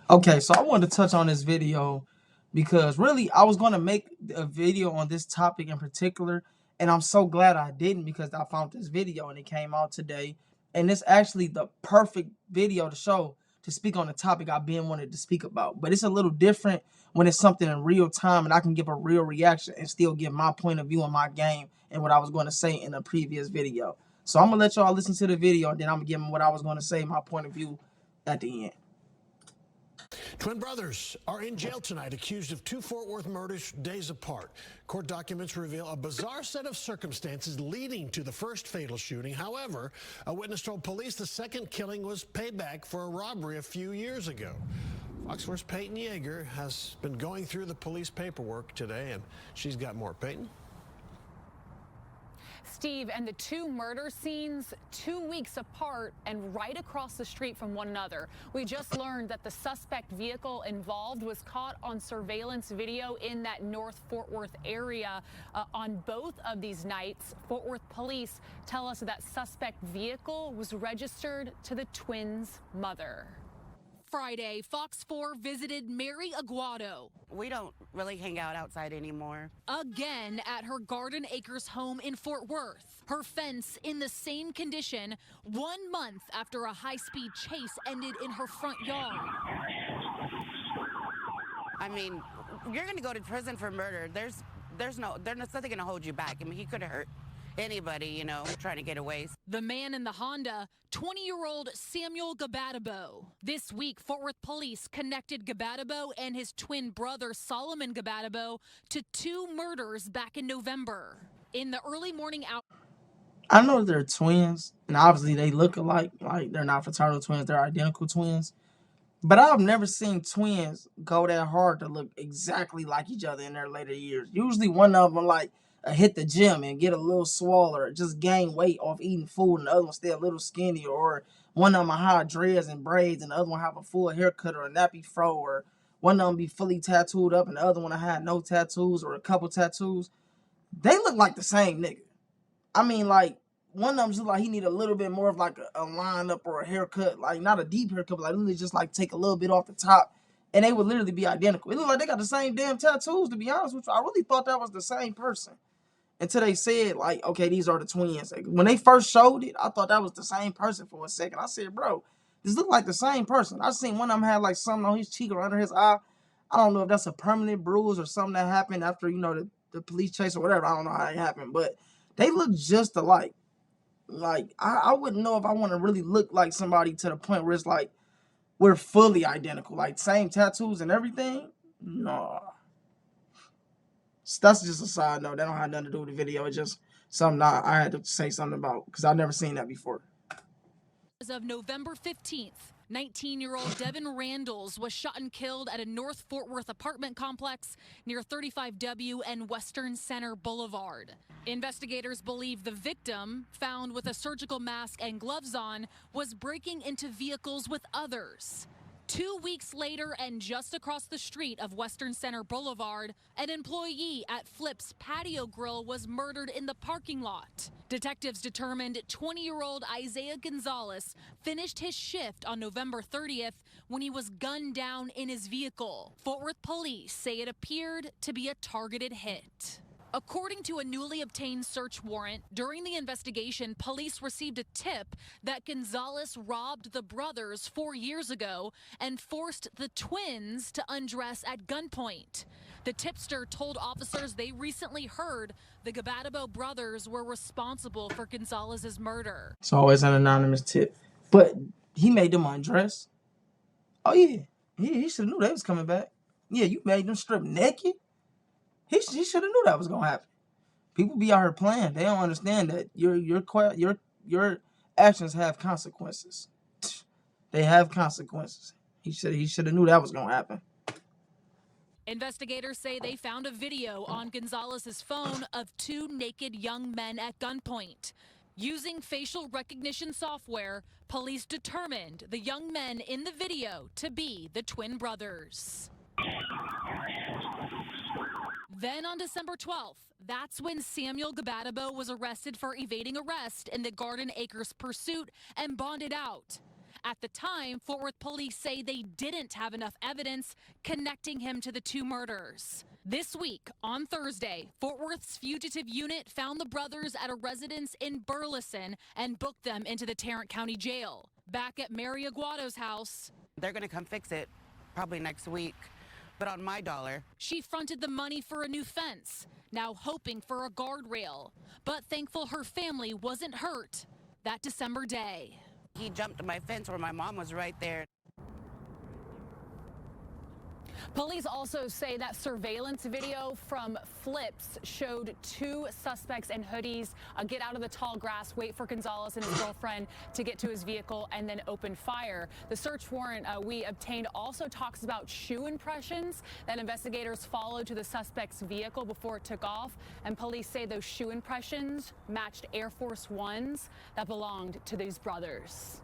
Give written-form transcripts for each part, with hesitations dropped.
Okay, so I wanted to touch on this video because really I was going to make a video on this topic in particular, and I'm so glad I didn't because I found this video and it came out today, and it's actually the perfect video to show to speak on the topic I've been wanted to speak about. But it's a little different when it's something in real time and I can give a real reaction and still give my point of view on my game and what I was going to say in a previous video. So I'm gonna let y'all listen to the video and then I'm gonna give them what I was going to say, my point of view at the end. Twin brothers are in jail tonight, accused of two Fort Worth murders days apart. Court documents reveal a bizarre set of circumstances leading to the first fatal shooting. However, a witness told police the second killing was payback for a robbery a few years ago. Fox 4's Peyton Yeager has been going through the police paperwork today, and she's got more. Peyton? Steve, and the two murder scenes 2 weeks apart and right across the street from one another. We just learned that the suspect vehicle involved was caught on surveillance video in that North Fort Worth area on both of these nights. Fort Worth police tell us that suspect vehicle was registered to the twins' mother. Friday, Fox 4 visited Mary Aguado. We don't really hang out outside anymore. Again at her Garden Acres home in Fort Worth. Her fence in the same condition 1 month after a high-speed chase ended in her front yard. I mean, you're going to go to prison for murder. There's nothing going to hold you back. I mean, he could have hurt anybody, you know, trying to get away. The man in the Honda, 20-year-old Samuel Gabadabo. This week, Fort Worth police connected Gabadabo and his twin brother, Solomon Gabadabo, to two murders back in November. In the early morning hours. I know they're twins, and obviously they look alike. Like, they're not fraternal twins, they're identical twins. But I've never seen twins go that hard to look exactly like each other in their later years. Usually one of them like hit the gym and get a little smaller, just gain weight off eating food, and the other one stay a little skinnier, or one of them have dreads and braids, and the other one have a full haircut or a nappy fro, or one of them be fully tattooed up, and the other one had no tattoos or a couple tattoos. They look like the same nigga. I mean, like, one of them just like he need a little bit more of like a line up or a haircut, like not a deep haircut, but like literally just like take a little bit off the top, and they would literally be identical. It looked like they got the same damn tattoos, to be honest with you. I really thought that was the same person until they said, like, okay, these are the twins. Like, when they first showed it, I thought that was the same person for a second. I said, bro, this look like the same person. I seen one of them had like something on his cheek or under his eye. I don't know if that's a permanent bruise or something that happened after, you know, the police chase or whatever. I don't know how it happened, but they look just alike. Like, I wouldn't know if I want to really look like somebody to the point where it's like we're fully identical, like same tattoos and everything. No, so that's just a side note. That don't have nothing to do with the video. It's just something I had to say something about because I've never seen that before. As of November 15th, 19-year-old Devin Randalls was shot and killed at a North Fort Worth apartment complex near 35W and Western Center Boulevard. Investigators believe the victim, found with a surgical mask and gloves on, was breaking into vehicles with others. 2 weeks later, and just across the street of Western Center Boulevard, an employee at Flip's Patio Grill was murdered in the parking lot. Detectives determined 20-year-old Isaiah Gonzalez finished his shift on November 30th when he was gunned down in his vehicle. Fort Worth police say it appeared to be a targeted hit. According to a newly obtained search warrant, during the investigation, police received a tip that Gonzalez robbed the brothers 4 years ago and forced the twins to undress at gunpoint. The tipster told officers they recently heard the Gabadabo brothers were responsible for Gonzalez's murder. It's always an anonymous tip, but he made them undress. Oh yeah, he should have knew they was coming back. Yeah, you made them strip naked. He should have knew that was gonna happen. People be out here playing. They don't understand that your actions have consequences. They have consequences. He should have knew that was gonna happen. Investigators say they found a video on Gonzalez's phone of two naked young men at gunpoint. Using facial recognition software, police determined the young men in the video to be the twin brothers. Then on December 12th, that's when Samuel Gabadabo was arrested for evading arrest in the Garden Acres pursuit and bonded out. At the time, Fort Worth police say they didn't have enough evidence connecting him to the two murders. This week, on Thursday, Fort Worth's fugitive unit found the brothers at a residence in Burleson and booked them into the Tarrant County Jail. Back at Mary Aguado's house, They're going to come fix it probably next week, but on my dollar. she fronted the money for a new fence, now hoping for a guardrail, but thankful her family wasn't hurt that December day. He jumped to my fence where my mom was right there. Police also say that surveillance video from Flips showed two suspects in hoodies get out of the tall grass, wait for Gonzalez and his girlfriend to get to his vehicle, and then open fire. The search warrant we obtained also talks about shoe impressions that investigators followed to the suspect's vehicle before it took off, and police say those shoe impressions matched Air Force Ones that belonged to these brothers.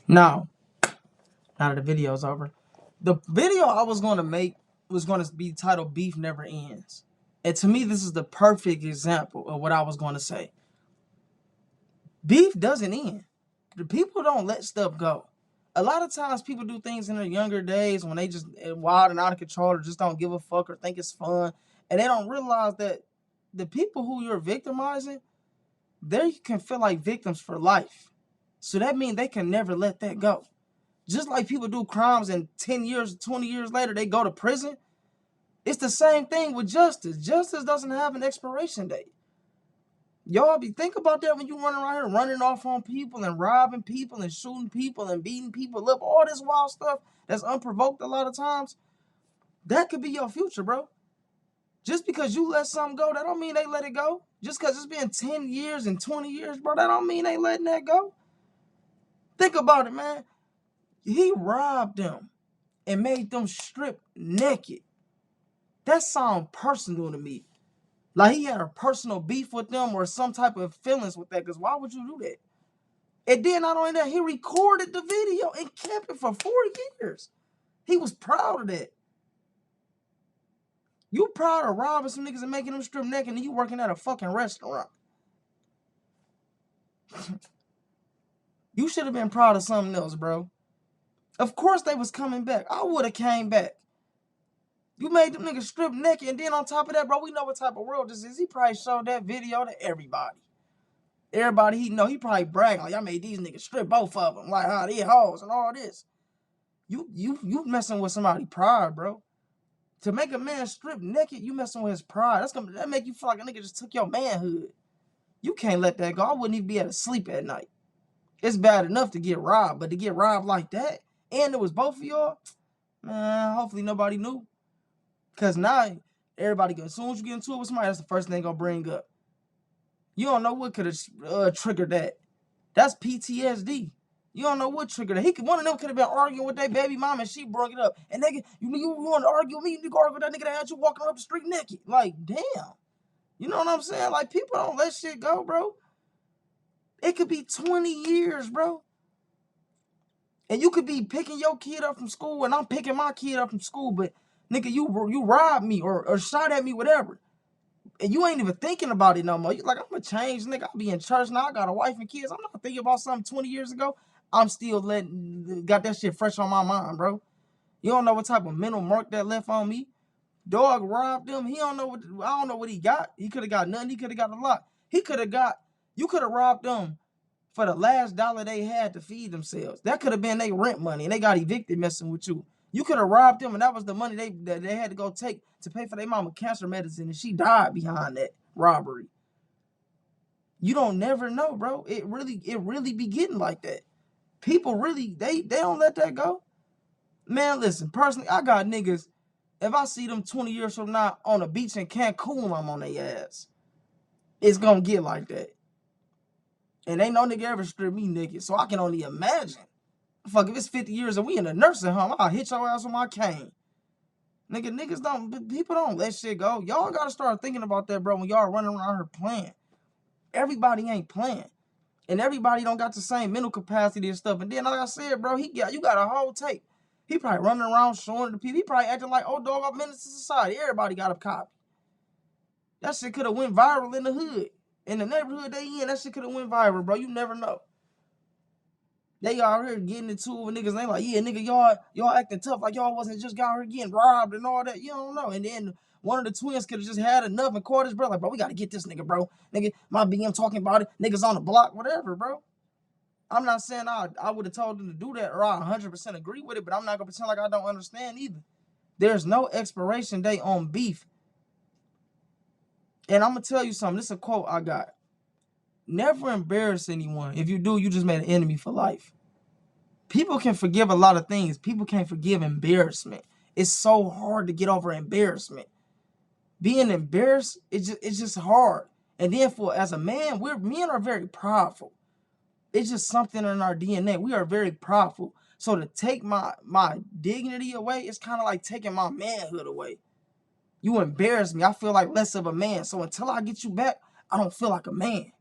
Now that the video's over, the video I was going to make was going to be titled Beef Never Ends. And to me, this is the perfect example of what I was going to say. Beef doesn't end. The people don't let stuff go. A lot of times people do things in their younger days when they just wild and out of control or just don't give a fuck or think it's fun. And they don't realize that the people who you're victimizing, they can feel like victims for life. So that means they can never let that go. Just like people do crimes and 10 years, 20 years later, they go to prison. It's the same thing with justice. Justice doesn't have an expiration date. Y'all think about that when you run around here running off on people and robbing people and shooting people and beating people up. All this wild stuff that's unprovoked a lot of times. That could be your future, bro. Just because you let something go, that don't mean they let it go. Just because it's been 10 years and 20 years, bro, that don't mean they letting that go. Think about it, man. He robbed them and made them strip naked. That sounds personal to me. Like he had a personal beef with them or some type of feelings with that. Because why would you do that? And then not only that, he recorded the video and kept it for 4 years. He was proud of that. You proud of robbing some niggas and making them strip naked and you working at a fucking restaurant. You should have been proud of something else, bro. Of course they was coming back. I would have came back. You made them niggas strip naked, and then on top of that, bro, we know what type of world this is. He probably showed that video to everybody. Everybody he know, he probably bragging like, I made these niggas strip both of them. Like, how they hoes and all this. You messing with somebody's pride, bro. To make a man strip naked, you messing with his pride. That make you feel like a nigga just took your manhood. You can't let that go. I wouldn't even be able to sleep at night. It's bad enough to get robbed, but to get robbed like that, and it was both of y'all, man, hopefully nobody knew. Because now, everybody, as soon as you get into it with somebody, that's the first thing they're going to bring up. You don't know what could have triggered that. That's PTSD. You don't know what triggered that. One of them could have been arguing with their baby mom, and she brought it up. And nigga, you want to argue with me? You go argue with that nigga that had you walking up the street naked. Like, damn. You know what I'm saying? Like, people don't let shit go, bro. It could be 20 years, bro. And you could be picking your kid up from school, and I'm picking my kid up from school, but nigga, you robbed me or shot at me, whatever. And you ain't even thinking about it no more. You like, I'm going to change, nigga. I'll be in church now. I got a wife and kids. I'm not thinking about something 20 years ago. I'm still got that shit fresh on my mind, bro. You don't know what type of mental mark that left on me. Dog robbed them. I don't know what he got. He could have got nothing. He could have got a lot. You could have robbed them for the last dollar they had to feed themselves. That could have been their rent money, and they got evicted messing with you. You could have robbed them, and that was the money they had to go take to pay for their mama cancer medicine, and she died behind that robbery. You don't never know, bro. It really be getting like that. People really, they don't let that go. Man, listen, personally, I got niggas, if I see them 20 years from now on a beach in Cancun, I'm on their ass. It's gonna get like that. And ain't no nigga ever strip me naked, so I can only imagine. Fuck, if it's 50 years and we in a nursing home, I'll hit your ass with my cane. People don't let shit go. Y'all gotta start thinking about that, bro, when y'all running around here playing. Everybody ain't playing. And everybody don't got the same mental capacity and stuff. And then, like I said, bro, you got a whole tape. He probably running around showing it to people. He probably acting like, oh, dog, I'm menace to society. Everybody got a copy. That shit could have went viral in the hood. In the neighborhood they in, that shit could have went viral, bro. You never know. They out here getting into it with niggas. They like, yeah, nigga, y'all acting tough. Like y'all wasn't just out here getting robbed and all that. You don't know. And then one of the twins could have just had enough and caught his brother. Like, bro, we got to get this nigga, bro. Nigga, my BM talking about it. Niggas on the block, whatever, bro. I'm not saying I would have told them to do that or I 100% agree with it, but I'm not going to pretend like I don't understand either. There's no expiration date on beef. And I'm going to tell you something. This is a quote I got. Never embarrass anyone. If you do, you just made an enemy for life. People can forgive a lot of things. People can't forgive embarrassment. It's so hard to get over embarrassment. Being embarrassed, it's just hard. And then as a man, men are very prideful. It's just something in our DNA. We are very prideful. So to take my dignity away, it's kind of like taking my manhood away. You embarrass me. I feel like less of a man. So until I get you back, I don't feel like a man.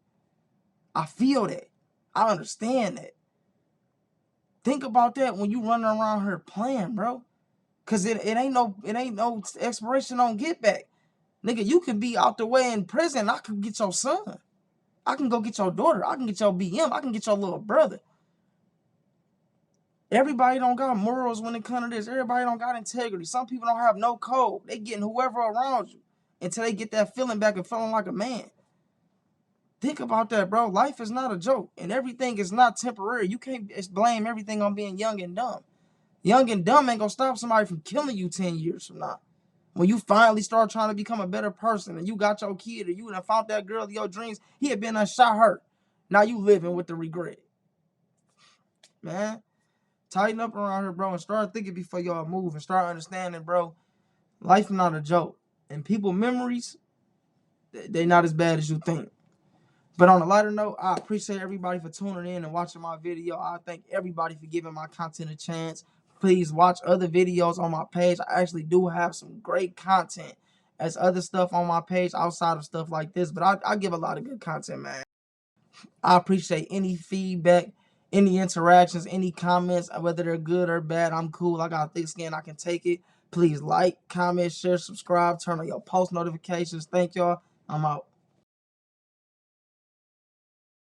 I feel that. I understand that. Think about that when you running around here playing, bro. Cause it ain't no expiration on get back. Nigga, you can be out the way in prison. I can get your son. I can go get your daughter. I can get your BM. I can get your little brother. Everybody don't got morals when it comes to this. Everybody don't got integrity. Some people don't have no code. They getting whoever around you until they get that feeling back and feeling like a man. Think about that, bro. Life is not a joke, and everything is not temporary. You can't blame everything on being young and dumb. Young and dumb ain't gonna stop somebody from killing you 10 years from now. When you finally start trying to become a better person and you got your kid or you done found that girl of your dreams, he had been shot her. Now you living with the regret. Man, tighten up around here, bro, and start thinking before y'all move and start understanding, bro, life not a joke. And people memories, they not as bad as you think. But on a lighter note, I appreciate everybody for tuning in and watching my video. I thank everybody for giving my content a chance. Please watch other videos on my page. I actually do have some great content as other stuff on my page outside of stuff like this. But I give a lot of good content, man. I appreciate any feedback, any interactions, any comments, whether they're good or bad. I'm cool. I got a thick skin. I can take it. Please like, comment, share, subscribe, turn on your post notifications. Thank y'all. I'm out.